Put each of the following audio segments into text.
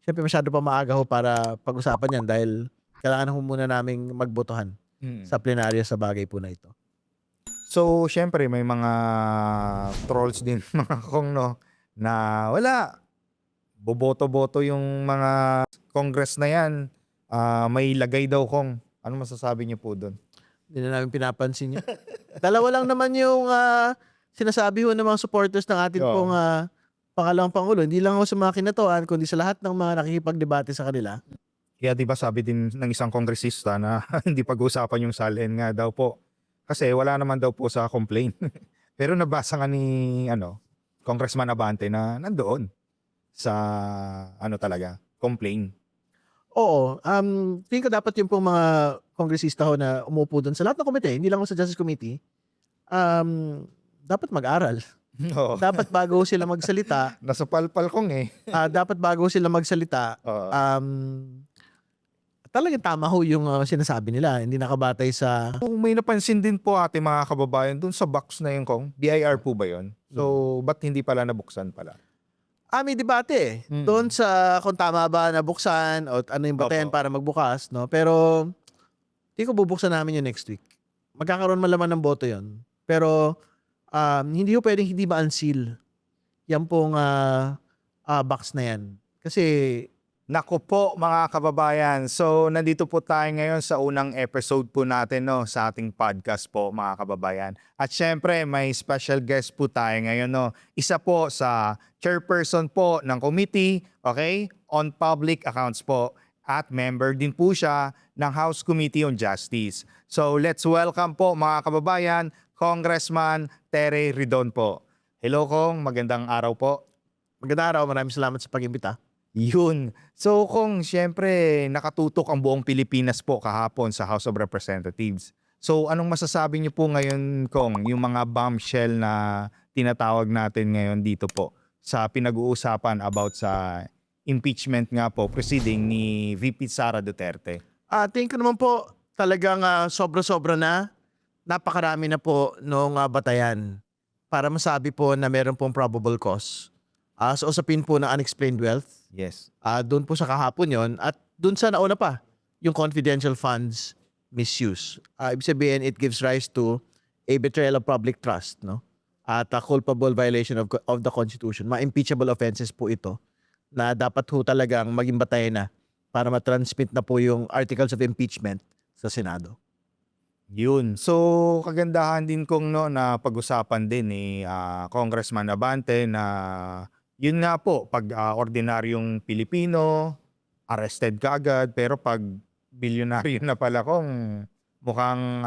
siyempre masyado pa maaga ho para pag-usapan yan dahil kailangan ho muna naming magbotohan sa plenaryo sa bagay po na ito. So, syempre may mga trolls din mga kong no na wala boboto-boto yung mga Congress na yan. May lagay daw kong. Ano masasabi niyo po doon? Hindi na namin pinapansin yun. Dalawa lang naman yung sinasabi ho ng mga supporters ng atin Oo. pong pangalawang Pangulo. Hindi lang ho sa mga kinatoan, kundi sa lahat ng mga nakikipagdebate sa kanila. Kaya 'di ba sabi din ng isang kongresista na hindi pag-uusapan yung salin nga daw po. Kasi wala naman daw po sa complaint. Pero nabasa nga ni Congressman Abante na nandoon sa talaga, complaint. Oo, tingin ko dapat yung pong mga kongresista ho na umupo doon sa lahat ng komite, hindi lang ho sa Justice Committee, dapat mag-aral. Oo. Dapat bago sila magsalita, Nasa palpal kong dapat bago sila magsalita, Oo. talagang tama ho yung sinasabi nila, hindi nakabatay sa... Kung may napansin din po ating mga kababayan dun sa box na yun kong, BIR po ba yun? So, ba't hindi pala nabuksan pala? May debate doon sa kung tama ba na buksan o ano yung batayan Opo. para magbukas, no? Pero hindi ko bubuksan namin yung next week. Magkakaroon malaman ng boto yon. Pero hindi ko pwedeng hindi ma-unseal yan pong box na yan. Kasi Naku po mga kababayan, so nandito po tayo ngayon sa unang episode po natin sa ating podcast po mga kababayan. At syempre may special guest po tayo ngayon. Isa po sa chairperson po ng committee, okay, on public accounts po. At member din po siya ng House Committee on Justice. So let's welcome po mga kababayan, Congressman Tere Ridon po. Hello Kong, magandang araw po. magandang araw, maraming salamat sa pag-imbita. Yun. So kung siyempre nakatutok ang buong Pilipinas po kahapon sa House of Representatives. So anong masasabi niyo po ngayon Kong, yung mga bombshell na tinatawag natin ngayon dito po sa pinag-uusapan about sa impeachment nga po proceeding ni VP Sara Duterte? Tingin ko naman po talagang sobra-sobra na. Napakarami na po nung batayan para masabi po na meron pong probable cause. Sa usapin po ng unexplained wealth, Yes. doon po sa kahapon yon at doon sa nauna pa, yung confidential funds misuse. Ibig sabihin, it gives rise to a betrayal of public trust, no? At a culpable violation of the Constitution. Ma-impeachable offenses po ito na dapat ho talagang maging batayan na para matransmit na po yung articles of impeachment sa Senado. Yun. So, kagandahan din kong na pag-usapan din ni Congressman Abante na yun nga po, pag ordinaryong Pilipino, arrested ka agad, pero pag bilyonaryo na pala kong mukhang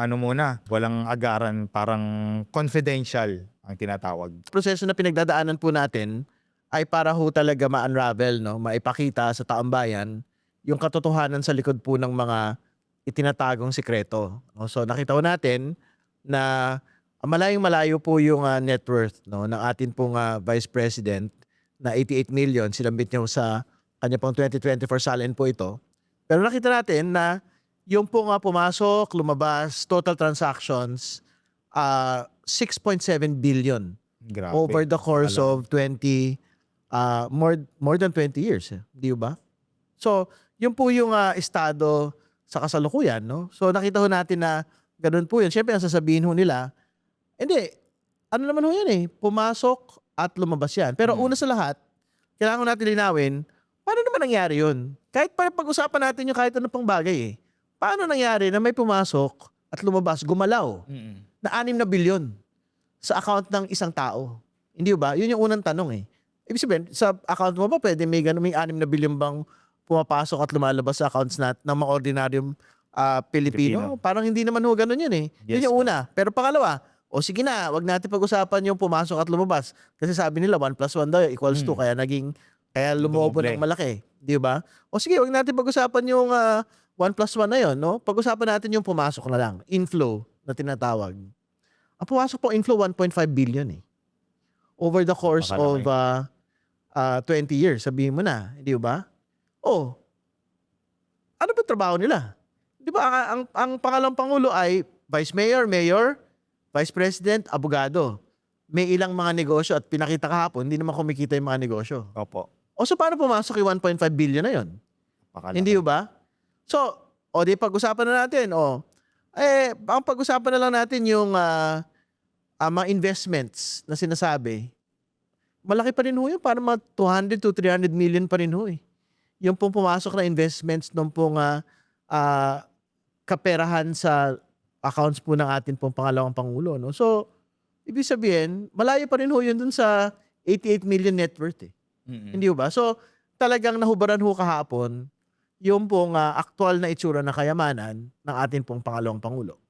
walang agaran, parang confidential ang tinatawag. Proseso na pinagdadaanan po natin ay para ho talaga ma-unravel, no? Maipakita sa taong bayan yung katotohanan sa likod po ng mga itinatagong sikreto. No? So nakita ko natin na malayong-malayo po yung net worth, no, ng atin pong Vice President na 88 million sinambit niya sa kanya pong 2024 salin po ito. Pero nakita natin na yung pong pumasok, lumabas, total transactions, 6.7 billion Grabe. over the course of 20, more than 20 years. Di ba? So, yun po yung estado sa kasalukuyan. No? So, nakita ho natin na ganun po yun. Siyempre, ang sasabihin ho nila, hindi, ano naman ho yan pumasok at lumabas yan. Pero una sa lahat, kailangan natin linawin, paano naman nangyari yun? Kahit pag-usapan natin yung kahit ano pang bagay Paano nangyari na may pumasok at lumabas, gumalaw, na 6 na bilyon sa account ng isang tao? Hindi ba? Yun yung unang tanong Ibig sabihin, sa account mo ba pwede may 6 na bilyon bang pumapasok at lumalabas sa accounts ng mga ordinaryong Pilipino? Parang hindi naman ho ganun yun Yes, yun yung una. Pero pangalawa, sige na, wag natin pag-usapan yung pumasok at lumabas. Kasi sabi nila 1 + 1 daw equals 2, kaya lumobo ng malaki. Di ba? Sige, wag natin pag-usapan yung 1 + 1 na yun, no? Pag-usapan natin yung pumasok na lang. Inflow na tinatawag. Ang pumasok po inflow 1.5 billion over the course of 20 years. Sabihin mo na, di ba? Ano ba trabaho nila? Di ba, ang pangalawang Pangulo ay Vice Mayor, Mayor, Vice President, abogado. May ilang mga negosyo at pinakita kahapon, hindi naman kumikita yung mga negosyo. Opo. O so paano pumasok yung 1.5 billion na yon? Pakalaki. Hindi ba? So, o di pag-usapan na natin, ang pag-usapan na lang natin yung mga investments na sinasabi. Malaki pa rin ho yun, parang mga 200 to 300 million pa rin ho eh. Yung pong pumasok na investments nung pong kaperahan sa accounts po ng atin pong pangalawang Pangulo. No? So, ibig sabihin, malayo pa rin ho yun dun sa 88 million net worth eh. Hindi ba? So, talagang nahubaran ho kahapon yung pong aktual na itsura ng kayamanan ng atin pong pangalawang Pangulo.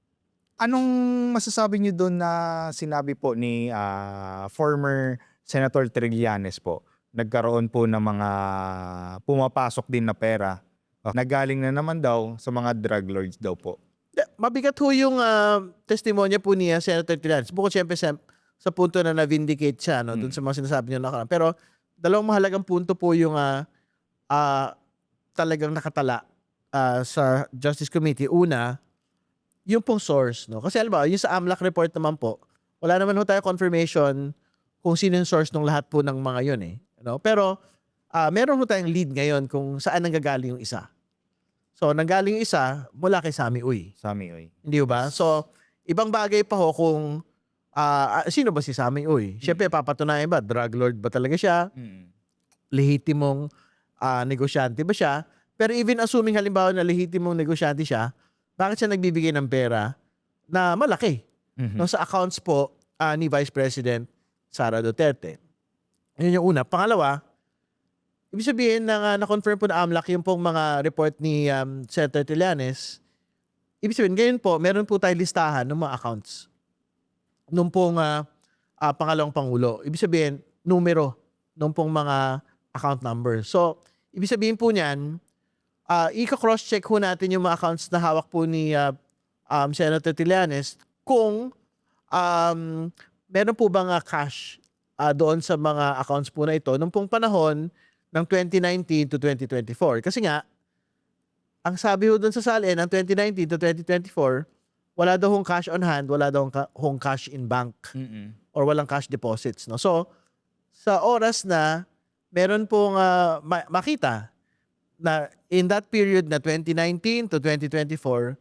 Anong masasabi niyo doon na sinabi po ni former Senator Trillanes po? Nagkaroon po ng mga pumapasok din na pera na galing na naman daw sa mga drug lords daw po. Mabigat ho yung testimonya po niya, Senator Trillanes. Bukod siyempre sa punto na na-vindicate siya no, dun sa mga sinasabi niya nakaraan. Pero dalawang mahalagang punto po yung talagang nakatala sa Justice Committee. Una, yung pong source. No? Kasi alam ba, yung sa AMLAC report naman po, wala naman ho tayo confirmation kung sino yung source ng lahat po ng mga yun eh. No? Pero meron ho tayong lead ngayon kung saan nanggagaling yung isa. So, nanggaling yung isa mula kay Sammy Uy. Sammy Uy. Hindi ba? So, ibang bagay pa ho kung sino ba si Sammy Uy? Siyempre, papatunayan ba? Drug lord ba talaga siya? Lehitimong negosyante ba siya? Pero even assuming halimbawa na lehitimong negosyante siya, bakit siya nagbibigay ng pera na malaki no, sa accounts po ni Vice President Sara Duterte? Yun yung una. Pangalawa, ibig sabihin na na-confirm po na AMLAC yung pong mga report ni Senator Trillanes. Ibig sabihin, ngayon po, meron po tayo listahan ng mga accounts nung pong pangalawang Pangulo. Ibig sabihin, numero nung pong mga account number. So, ibig sabihin po niyan, ika-cross-check ho natin yung mga accounts na hawak po ni Senator Trillanes kung meron po bang cash doon sa mga accounts po na ito nung pong panahon ng 2019 to 2024. Kasi nga, ang sabi ho doon sa salin, ng 2019 to 2024, wala daw hong cash on hand, wala daw hong cash in bank, or walang cash deposits. No? So, sa oras na meron pong makita na in that period na 2019 to 2024,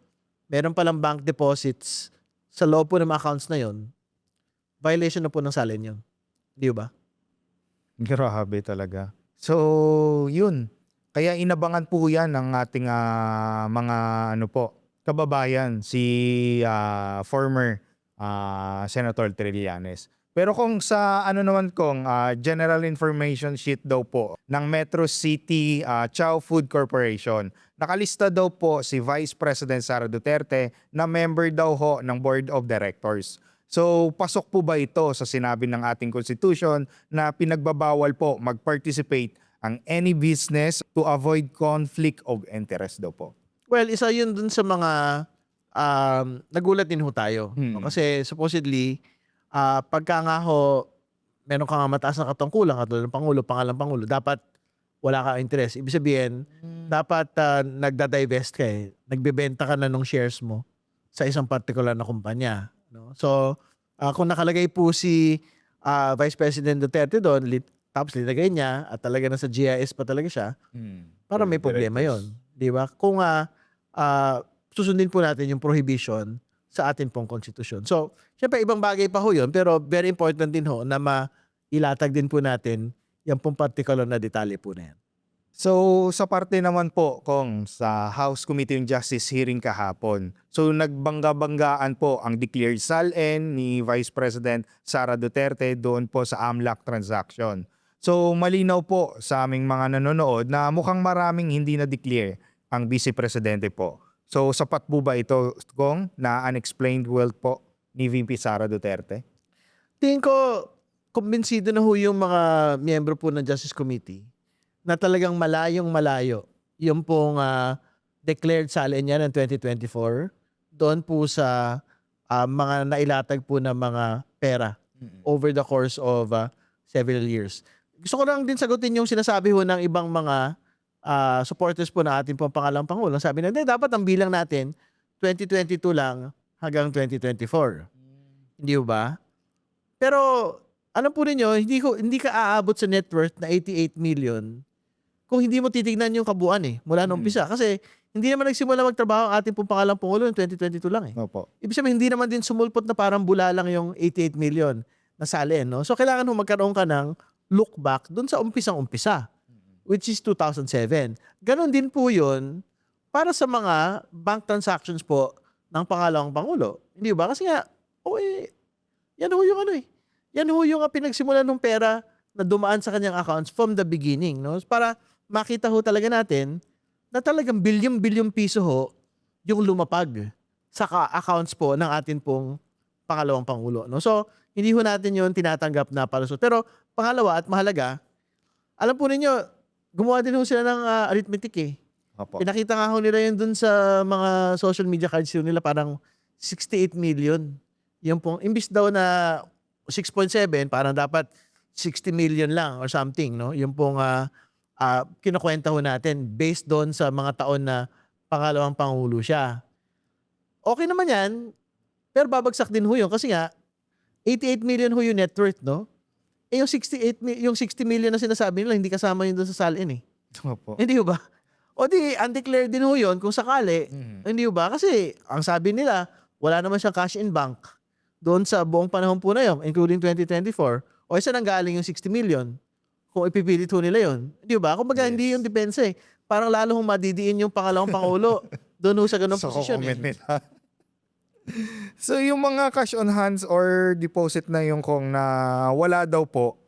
meron palang bank deposits sa loob po ng mga accounts na yon, violation na po ng salin yun. Di ba? Grabe talaga. So, yun. Kaya inabangan po yan ng ating mga kababayan, si former Senator Trillanes. Pero kung sa general information sheet daw po ng Metro City Chow Food Corporation, nakalista daw po si Vice President Sara Duterte na member daw ho ng Board of Directors. So, pasok po ba ito sa sinabi ng ating Constitution na pinagbabawal po mag-participate ang any business to avoid conflict of interest daw po? Well, isa yun dun sa mga nagulat din ho tayo. No? Kasi supposedly, pagka nga ho, meron ka nga mataas na katungkulan, katulad ng Pangulo, pangalang Pangulo, dapat wala ka interest. Ibig sabihin, dapat nagda-divest ka eh. Nagbebenta ka na ng shares mo sa isang particular na kumpanya. No? So, kung nakalagay po si Vice President Duterte doon, tapos linagay niya at talaga nasa GIS pa talaga siya, para may problema yon, di ba? Kung susundin po natin yung prohibition sa atin pong konstitusyon. So, syempre ibang bagay pa ho yun, pero very important din ho na mailatag din po natin yung pong particular na detalye po na yan. So, sa parte naman po, Kong, sa House Committee on Justice hearing kahapon, so nagbangga-banggaan po ang declared SALN ni Vice President Sara Duterte doon po sa AMLAC transaction. So, malinaw po sa aming mga nanonood na mukhang maraming hindi na-declare ang Vice Presidente po. So, sapat po ba ito, Kong, na unexplained wealth po ni VP Sara Duterte? Tingin ko, kumbinsido na ho yung mga miyembro po ng Justice Committee na talagang malayong-malayo yung pong declared salin niya ng 2024 doon po sa mga nailatag po ng mga pera over the course of several years. Gusto ko lang din sagutin yung sinasabi ho ng ibang mga supporters po na ating pong pangalang Pangulo. Sabi na, dapat ang bilang natin 2022 lang hanggang 2024. Hindi ba? Pero alam po ninyo, hindi ka aabot sa net worth na 88 million kung hindi mo titignan yung kabuuan mula nung umpisa. Kasi hindi naman nagsimula magtrabaho ang ating pong pangalang Pangulo noong 2022 lang Opo. Ibig sabihin, hindi naman din sumulpot na parang bula lang yung 88 million na salin, no? So, kailangan mo magkaroon ka ng look back dun sa umpisang-umpisa, which is 2007. Ganon din po yun para sa mga bank transactions po ng pangalawang Pangulo. Hindi ba? Kasi nga, yan ho yung yan ho yung pinagsimulan ng pera na dumaan sa kanyang accounts from the beginning, no? Para makita ho talaga natin na talagang bilyon-bilyon piso ho yung lumapag sa accounts po ng atin pong pangalawang Pangulo, no? So, hindi ho natin yun tinatanggap na palusot. Pero pangalawa at mahalaga, alam po ninyo, gumawa din ho sila ng arithmetic Opo. Pinakita nga ho nila yun dun sa mga social media cards nila, parang 68 million. Yung pong, imbis daw na 6.7, parang dapat 60 million lang or something, no? Yung pong kinukwenta ho natin based doon sa mga taon na pangalawang Pangulo siya. Okay naman yan, pero babagsak din ho yun kasi nga, 88 million ho yung net worth, no? Yung 60 million na sinasabi nila, hindi kasama yun doon sa salin Opo. Hindi ho ba? O di, undeclared din ho yun kung sakali. Hindi ho ba? Kasi, ang sabi nila, wala naman siyang cash in bank doon sa buong panahon po na yun, including 2024. O isa nang galing yung 60 million kung ipipilit ho nila yun. Hindi ho ba? Kumbaga, hindi yung depensa Parang lalo hong madidiin yung pangalawang Pangulo doon ho sa ganung posisyon. Comment nila. So, yung mga cash on hands or deposit na yung kung na wala daw po,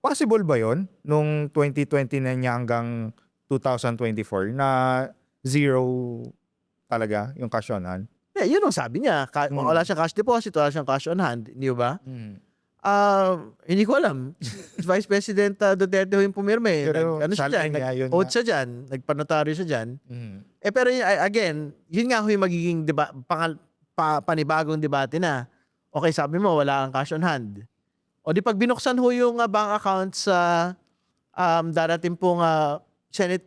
possible ba yon nung 2020 na niya hanggang 2024 na zero talaga yung cash on hand? Yun ang sabi niya. Wala siyang cash deposit, wala siyang cash on hand. Hindi ba? Hindi ko alam. Vice President Duterte yung pumirme. Pero Ano siya salin dyan? niya, yun Nag-oath nga. siya dyan. Nagpanotaryo siya dyan. Pero again, yun nga yung magiging panibagong debate na. Okay, sabi mo, wala kang cash on hand. O di pag binuksan ho yung bank account sa darating pong Senate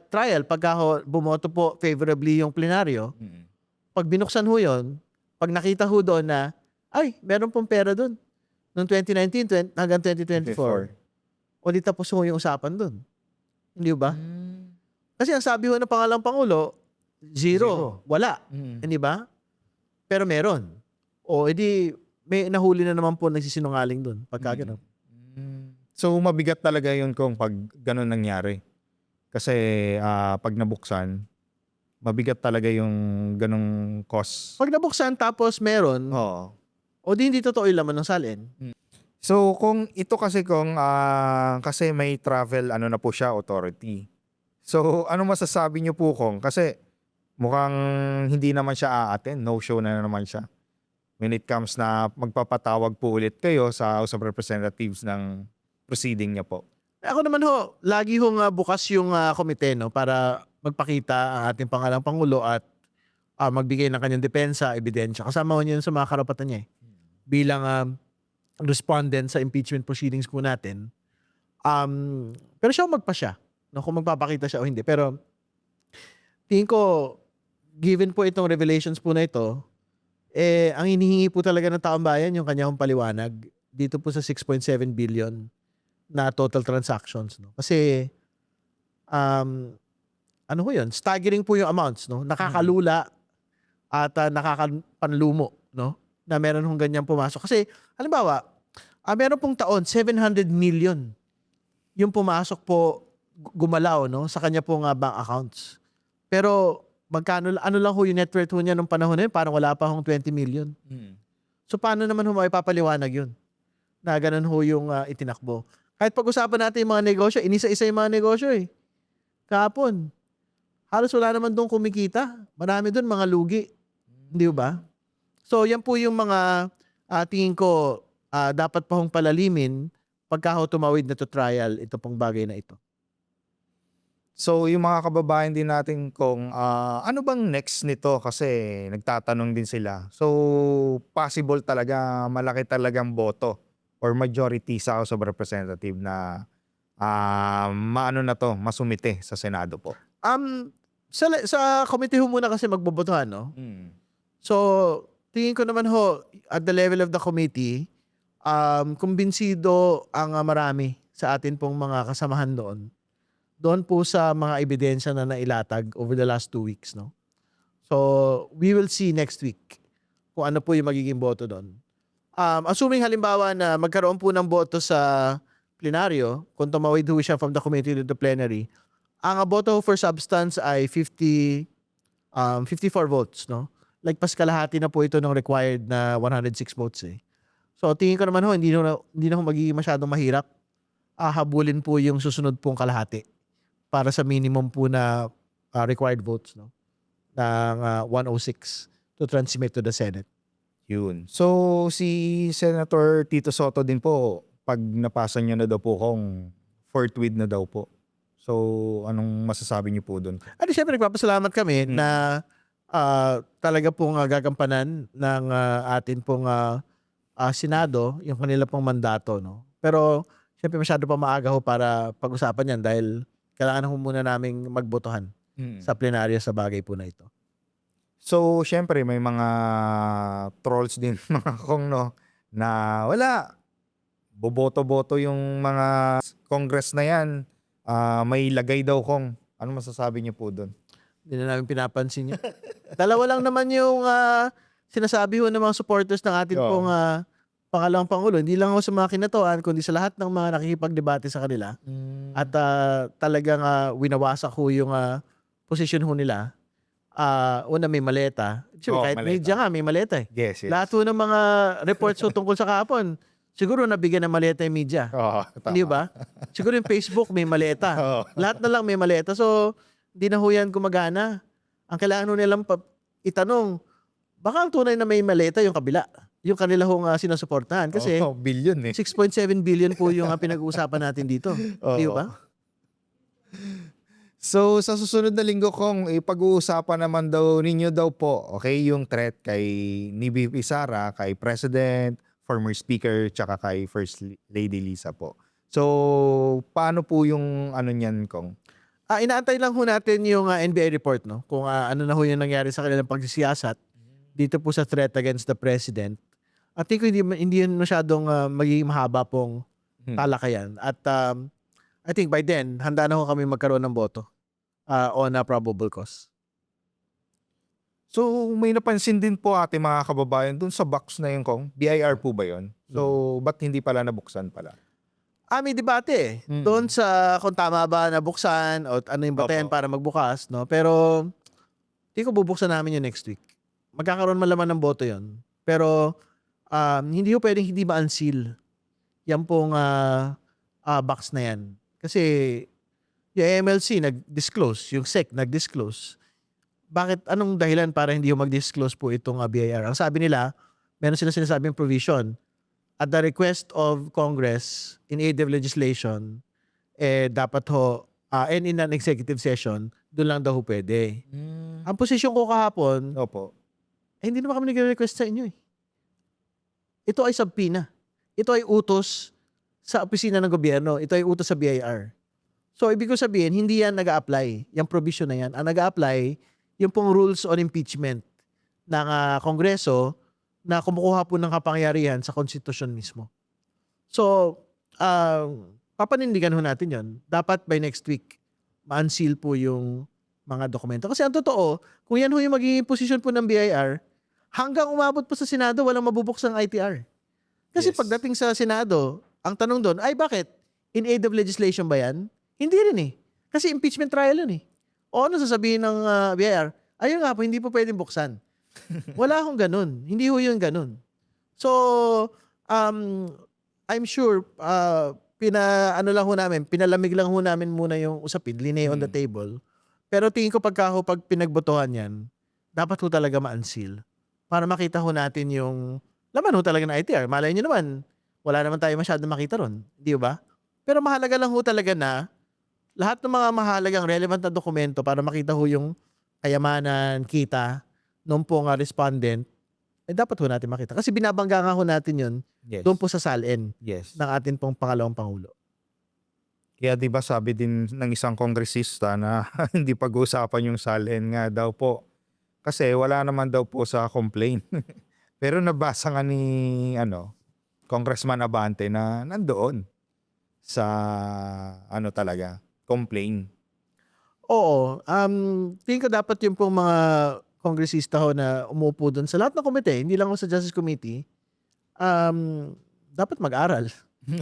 trial, pagka bumoto po favorably yung plenaryo, pag binuksan ho yun, pag nakita ho doon na, ay, meron pong pera doon. Noong 2019 hanggang 2024. O di tapos ho yung usapan doon. Hindi ba? Kasi ang sabi ho ng pangalang Pangulo, zero. Wala. Hindi ba? Pero meron. O edi, may nahuli na naman po nagsisinungaling doon. Pagka gano'n. So, mabigat talaga yun kung pag ganun nangyari. Kasi pag nabuksan, mabigat talaga yung ganung cost. Pag nabuksan tapos meron, Oo. o di hindi totoo yung laman ng salin. So, kung ito kasi kung kasi may travel na po siya, authority. So, ano masasabi niyo po kung? Kasi mukhang hindi naman siya a-attend. No show na naman siya. When it comes na magpapatawag po ulit kayo sa House of Representatives ng proceeding niya po. Ako naman ho, lagi hong bukas yung komite para magpakita ang ating pangalang Pangulo at magbigay ng kanyang depensa, ebidensya. Kasama ho yun sa mga karapatan niya bilang respondent sa impeachment proceedings po natin. Pero siya magpasya, no, kung magpapakita siya o hindi. Pero tingin ko, given po itong revelations po na ito, ang hinihingi po talaga ng taong bayan yung kanyang paliwanag dito po sa 6.7 billion na total transactions. No? Kasi, ano ho yun? Staggering po yung amounts. No? Nakakalula at nakakapanlumo, no? Na meron hong ganyan pumasok. Kasi, halimbawa, meron pong taon, 700 million yung pumasok po, gumalaw, no? Sa kanya pong bank accounts. Pero, magkano, ano lang ho yung net worth ho niya nung panahon na yun? Parang wala pa hong 20 million. So, paano naman ho maipapaliwanag yun? Na ganun ho yung itinakbo. Kahit pag-usapan natin yung mga negosyo, inisa-isa yung mga negosyo Kahapon, halos wala naman doon kumikita. Marami doon mga lugi. Hindi ba? So, yan po yung mga tingin ko dapat pa hong palalimin pagka ho tumawid na to trial ito pong bagay na ito. So, yung mga kababayan din natin kung ano bang next nito kasi nagtatanong din sila. So, possible talaga, malaki talagang boto or majority sa House of Representative na maano na to, masumite sa Senado po. Sa committee ho muna kasi magbobotohan, no? So, tingin ko naman ho, at the level of the committee, kumbinsido ang marami sa atin pong mga kasamahan doon po sa mga ebidensya na nailatag over the last 2 weeks, no? So, we will see next week kung ano po yung magiging boto doon. Assuming halimbawa na magkaroon po ng boto sa plenaryo, kung tumawid ho siya from the committee to the plenary, ang boto for substance ay 54 votes, no? Like kalahati na po ito ng required na 106 votes eh. So tingin ko naman ho, hindi na ho magiging masyadong mahirap. Habulin po yung susunod pong kalahati para sa minimum po na required votes, no? Ng 106 to transmit to the Senate. Yun. So, si Senator Tito Soto din po, pag napasa niya na daw po kung fourth with na daw po. So, anong masasabi niyo po doon? Siyempre nagpapasalamat kami na talaga pong gagampanan ng atin pong Senado yung kanila pong mandato, no? Pero siyempre masyado pa maaga ho para pag-usapan yan dahil kailangan ho muna naming magbotohan sa plenaryo sa bagay po na ito. So, syempre may mga trolls din mga kong, no, na wala. Boboto-boto yung mga Congress na yan. May lagay daw kong. Ano masasabi niyo po doon? Hindi na namin pinapansin yun. Dalawa lang naman yung sinasabi ho ng mga supporters ng atin pong pangalawang Pangulo. Hindi lang ho sa mga kinatuan, kundi sa lahat ng mga nakikipagdebate sa kanila. At talagang winawasak ho yung posisyon ho nila. Una may maleta. Kahit maleta. media nga may maleta eh. Yes. Lahat ho ng mga reports ho tungkol sa kahapon, siguro nabigyan ng maleta yung media. Hindi ba? Siguro yung Facebook may maleta. Lahat na lang may maleta. So, hindi na ho yan gumagana. Ang kailangan ho nilang itanong, baka ang tunay na may maleta yung kabila. Yung kanila hong sinusuportahan. Kasi billion eh. 6.7 billion po yung pinag-uusapan natin dito. Di ba? So, sa susunod na linggo kong pag-uusapan naman daw ninyo daw po, okay, yung threat kay ni VP Sara, kay President, former Speaker, tsaka kay First Lady Lisa po. So, paano po yung ano niyan, Kong? Inaantay lang ho natin yung NBI report, no? Kung ano na ho yung nangyari sa kanilang pagsisiyasat dito po sa threat against the President. At think ko hindi yun masyadong magiging mahaba pong talakayan. At I think by then, handa na ho kami magkaroon ng boto on a probable cause. So, may napansin din po ating mga kababayan dun sa box na yun, Kong. BIR po ba yun? So, ba't hindi pala nabuksan pala? May debate eh. Doon sa kung tama ba nabuksan o ano yung batayan para magbukas, no? Pero hindi ko bubuksan namin yun next week. Magkakaroon man laman ng boto yun. Pero hindi ko pwedeng hindi ma-unseal yan pong box na yan. Kasi yung MLC nag-disclose, yung SEC nag-disclose. Bakit, anong dahilan para hindi yung mag-disclose po itong BIR? Ang sabi nila, meron sila sinasabing provision. At the request of Congress in aid of legislation, dapat ho, and in an executive session, doon lang daw ho pwede. Ang posisyon ko kahapon, hindi naman kami nag-request sa inyo eh. Ito ay subpoena. Ito ay utos sa opisina ng gobyerno. Ito ay utos sa BIR. So, ibig ko sabihin, hindi yan nag-a-apply. Yung provision na yan. Ang nag-a-apply, yung pong rules on impeachment ng Kongreso na kumukuha po ng kapangyarihan sa konstitusyon mismo. So, papanindigan ho natin yon. Dapat by next week, ma-unseal po yung mga dokumento. Kasi ang totoo, kung yan ho yung magiging posisyon po ng BIR, hanggang umabot po sa Senado, walang mabubuksang ITR. Kasi pagdating sa Senado, ang tanong doon, ay bakit? In aid of legislation ba yan? Hindi rin eh. Kasi impeachment trial yun eh. O ano sasabihin ng BIR? Ayun nga po, hindi po pwedeng buksan. Wala akong ganun. Hindi ho yun ganun. So, I'm sure, pinalamig lang ho namin muna yung usapin, linay on the table. Pero tingin ko pag pinagbotohan yan, dapat ho talaga ma-unseal para makita ho natin yung laman ho talaga ng ITR. Malay nyo naman, wala naman tayo masyadong makita ron. Di ba? Pero mahalaga lang ho talaga na lahat ng mga mahalagang relevant na dokumento para makita ho yung kayamanan, kita, nung pong respondent, dapat ho natin makita. Kasi binabangga nga ho natin yun doon po sa SALN ng atin pong pangalawang Pangulo. Kaya di ba sabi din ng isang kongresista na hindi pag-uusapan yung SALN nga daw po. Kasi wala naman daw po sa complaint. Pero nabasa nga ni Congressman Abante na nandoon sa talaga, complain. Oo, tingin ko dapat yung pong mga kongresista ho na umuupo doon sa lahat ng komite, hindi lang ho sa Justice Committee, dapat mag-aral.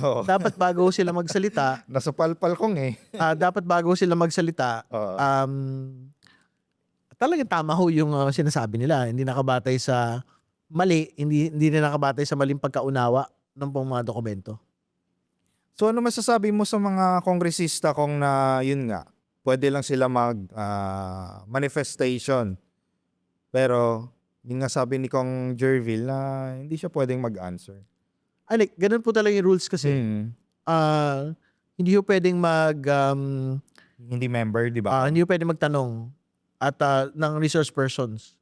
Oo. Dapat bago ho sila magsalita, Nasa palpal kong dapat bago ho sila magsalita, Oo. talagang tama ho yung sinasabi nila. Hindi nakabatay sa mali, hindi na nakabatay sa maling pagkaunawa ng pong mga dokumento. So ano masasabi mo sa mga kongresista kung na yun nga, pwede lang sila manifestation. Pero yun nga sabi ni Kong Jervil na hindi siya pwedeng mag-answer. Ay, like, ganun po talaga yung rules kasi. Mm. Hindi ho pwedeng Hindi member, di ba? hindi ho pwedeng magtanong at ng resource persons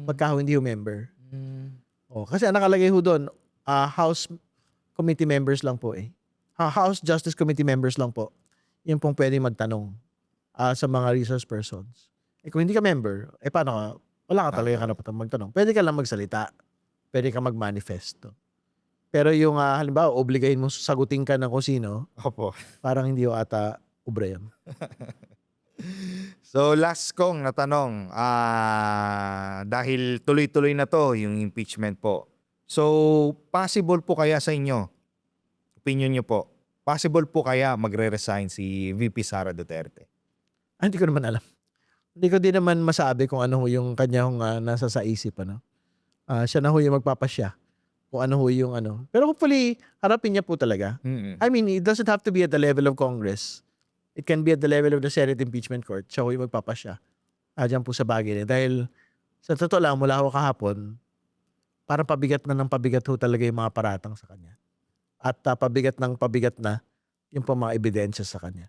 pagka ho hindi ho member. Kasi ang nakalagay ho doon, House Committee members lang po eh. House Justice Committee members lang po. Yung pong pwedeng magtanong sa mga resource persons. Kung hindi ka member, paano ka? Wala ka talaga karapatang magtanong. Pwede ka lang magsalita. Pwede ka mag-manifest. Pero yung halimbawa, obligahin mo sagutin ka ng kung sino, Opo. parang hindi ho ata ubra yan. So last kong natanong, dahil tuloy-tuloy na to yung impeachment po. So possible po kaya sa inyo, opinion nyo po, possible po kaya magre-resign si VP Sara Duterte? Hindi ko naman alam. Hindi ko din naman masabi kung ano ho yung kanyang nasa sa isip. Siya na ho yung magpapasya kung ano ho yung ano. Pero hopefully, harapin niya po talaga. I mean, it doesn't have to be at the level of Congress. It can be at the level of the Senate Impeachment Court. Siya ho yung magpapasya. Diyan po sa bagay niya. Dahil sa totoo lang, mula ho kahapon, parang pabigat na ng pabigat ho talaga yung mga paratang sa kanya. At pabigat na yung po mga ebidensya sa kanya.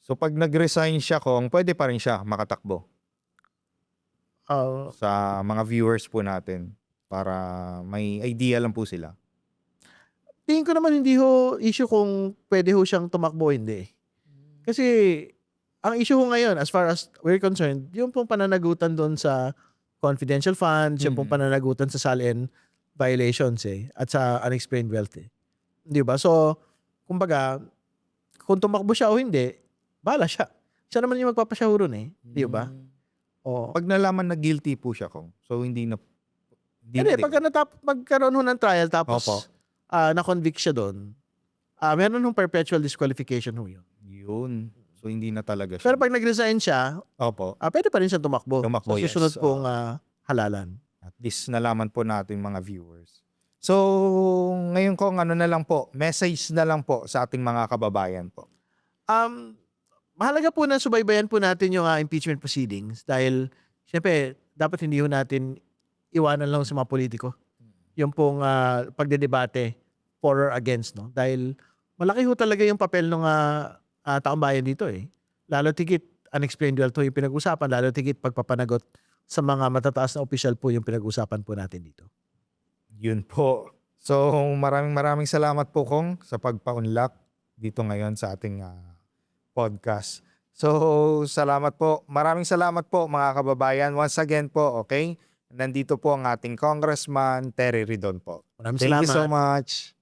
So pag nag-resign siya kung pwede pa rin siya makatakbo Uh, sa mga viewers po natin para may idea lang po sila. Tingin ko naman hindi ho issue kung pwede ho siyang tumakbo o hindi. Kasi ang issue ho ngayon as far as we're concerned, yung pong pananagutan doon sa confidential funds, yung pong pananagutan sa SALN violations at sa unexplained wealth. Di ba? So, kumbaga, kung tumakbo siya o hindi, bahala siya. Siya naman yung magpapasya ho ron Di ba? Oo. Pag nalaman na guilty po siya kung, so hindi na Hindi, pagka magkaroon ho ng trial tapos Opo. na-convict siya doon, meron hong perpetual disqualification ho yun. Yun. So hindi na talaga siya. Pero pag nag-resign siya, Opo. pwede pa rin siya tumakbo. Tumakbo, Sa susunod yes. pong halalan. At least nalaman po natin mga viewers. So, ngayon kung ano na lang po, message na lang po sa ating mga kababayan po. Mahalaga po na subaybayan po natin yung impeachment proceedings dahil siyempre dapat hindi ho natin iwanan lang sa mga politiko yung pong pagdedebate for or against. No? Dahil malaki ho talaga yung papel ng taong bayan dito Lalo tigit unexplained wealth yung pinag-usapan, lalo tigit pagpapanagot sa mga matataas na opisyal po yung pinag-usapan po natin dito. Yun po. So, maraming salamat po Kong sa pagpa-unlock dito ngayon sa ating podcast. So, salamat po. Maraming salamat po mga kababayan. Once again po, okay? Nandito po ang ating Congressman Terry Ridon po. Maraming Thank you salamat. so much.